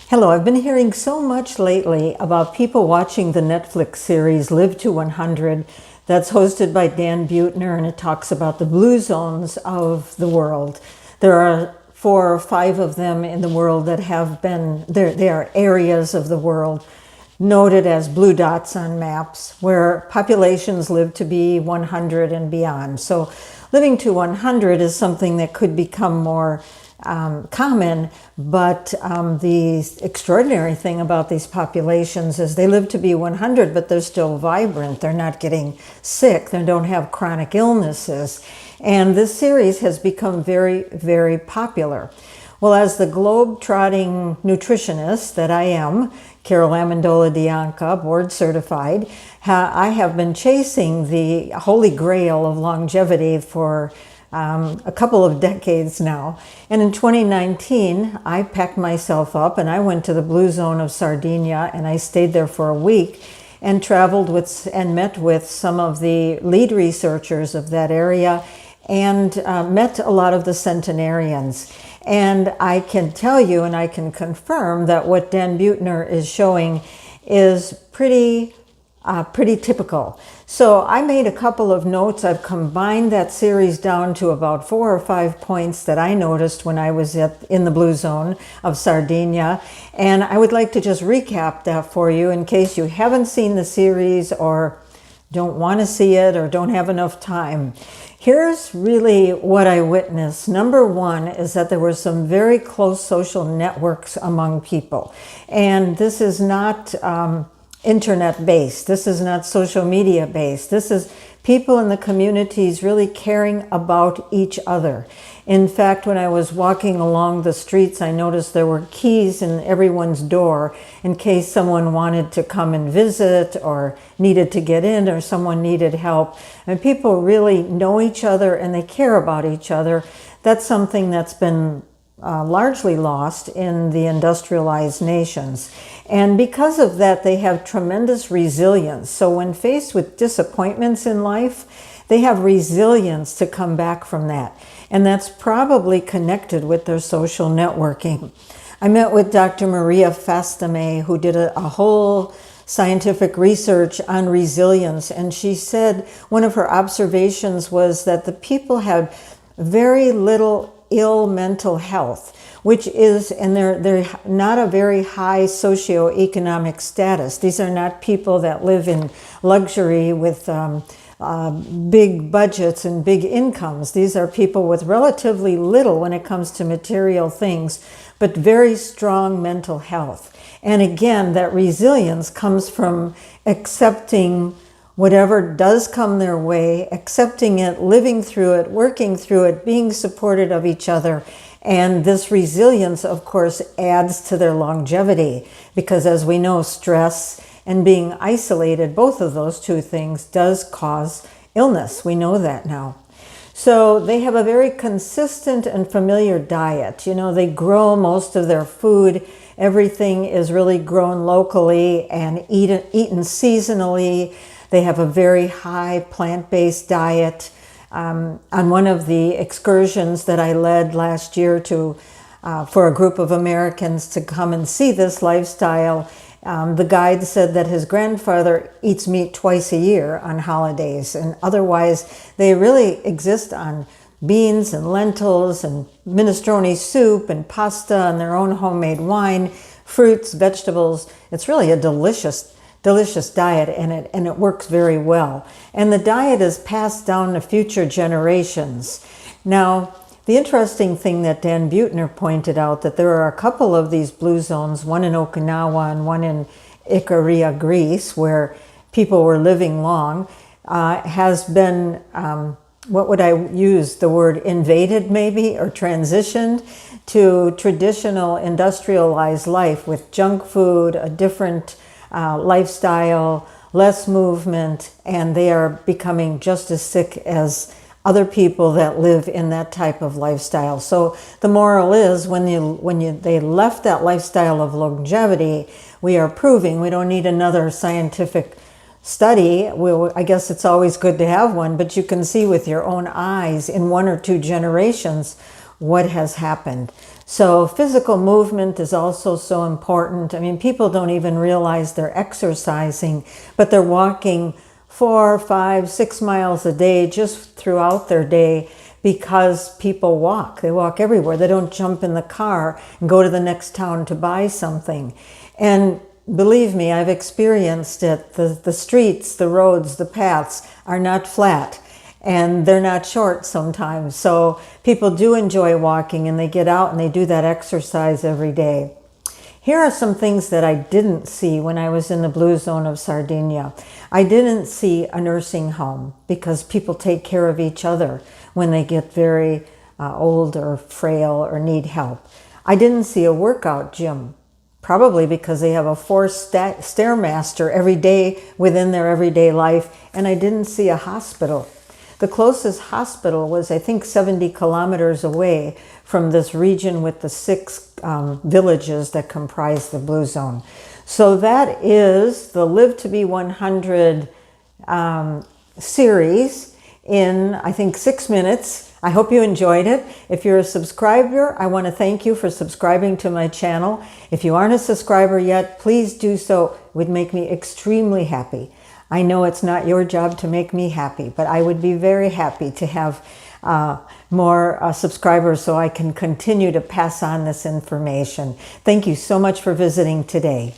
Hello, I've been hearing so much lately about people watching the Netflix series Live to 100 that's hosted by Dan Buettner, and it talks about the blue zones of the world. There are 4 or 5 of them in the world that have been, they are areas of the world noted as blue dots on maps where populations live to be 100 and beyond. So living to 100 is something that could become more common, but the extraordinary thing about these populations is they live to be 100, but they're still vibrant. They're not getting sick. They don't have chronic illnesses. And this series has become very, very popular. Well, as the globe-trotting nutritionist that I am, Carol Amendola Dianca, board certified, I have been chasing the holy grail of longevity for a couple of decades now. And in 2019, I packed myself up and I went to the Blue Zone of Sardinia, and I stayed there for a week and traveled with and met with some of the lead researchers of that area and met a lot of the centenarians. And I can tell you, and I can confirm, that what Dan Buettner is showing is pretty typical. So I made a couple of notes. I've combined that series down to about 4 or 5 points that I noticed when I was in the Blue Zone of Sardinia. And I would like to just recap that for you in case you haven't seen the series or don't want to see it or don't have enough time. Here's really what I witnessed. Number one is that there were some very close social networks among people. And this is not internet-based. This is not social media-based. This is people in the communities really caring about each other. In fact, when I was walking along the streets, I noticed there were keys in everyone's door in case someone wanted to come and visit or needed to get in or someone needed help. And people really know each other and they care about each other. That's something that's been largely lost in the industrialized nations. And because of that, they have tremendous resilience. So when faced with disappointments in life, they have resilience to come back from that. And that's probably connected with their social networking. I met with Dr. Maria Fastame, who did a whole scientific research on resilience. And she said one of her observations was that the people had very little ill mental health, which is, and they're not a very high socioeconomic status. These are not people that live in luxury with big budgets and big incomes. These are people with relatively little when it comes to material things, but very strong mental health. And again, that resilience comes from accepting whatever does come their way, accepting it, living through it, working through it, being supportive of each other. And this resilience, of course, adds to their longevity because, as we know, stress and being isolated, both of those two things, does cause illness. We know that now. So they have a very consistent and familiar diet. You know, they grow most of their food. Everything is really grown locally and eaten seasonally. They have a very high plant-based diet. On one of the excursions that I led last year for a group of Americans to come and see this lifestyle, the guide said that his grandfather eats meat twice a year on holidays, and otherwise they really exist on beans and lentils and minestrone soup and pasta and their own homemade wine, fruits, vegetables. It's really a delicious diet, and it works very well. And the diet is passed down to future generations. Now, the interesting thing that Dan Buettner pointed out, that there are a couple of these blue zones, one in Okinawa and one in Ikaria, Greece, where people were living long, has been, what would I use, the word invaded maybe, or transitioned to traditional industrialized life with junk food, a different lifestyle, less movement, and they are becoming just as sick as other people that live in that type of lifestyle. So the moral is, they left that lifestyle of longevity, we are proving, we don't need another scientific study. I guess it's always good to have one, but you can see with your own eyes in 1 or 2 generations what has happened. So physical movement is also so important. I mean, people don't even realize they're exercising, but they're walking 4, 5, 6 miles a day just throughout their day, because people walk. They walk everywhere. They don't jump in the car and go to the next town to buy something. And believe me, I've experienced it. The streets, the roads, the paths are not flat, and they're not short sometimes. So people do enjoy walking, and they get out and they do that exercise every day. Here are some things that I didn't see when I was in the Blue Zone of Sardinia. I didn't see a nursing home, because people take care of each other when they get very old or frail or need help. I didn't see a workout gym, probably because they have a forced Stairmaster every day within their everyday life, and I didn't see a hospital. The closest hospital was, I think, 70 kilometers away from this region with the 6 villages that comprise the Blue Zone. So that is the Live to Be 100 series in, I think, 6 minutes. I hope you enjoyed it. If you're a subscriber, I want to thank you for subscribing to my channel. If you aren't a subscriber yet, please do so. It would make me extremely happy. I know it's not your job to make me happy, but I would be very happy to have more subscribers so I can continue to pass on this information. Thank you so much for visiting today.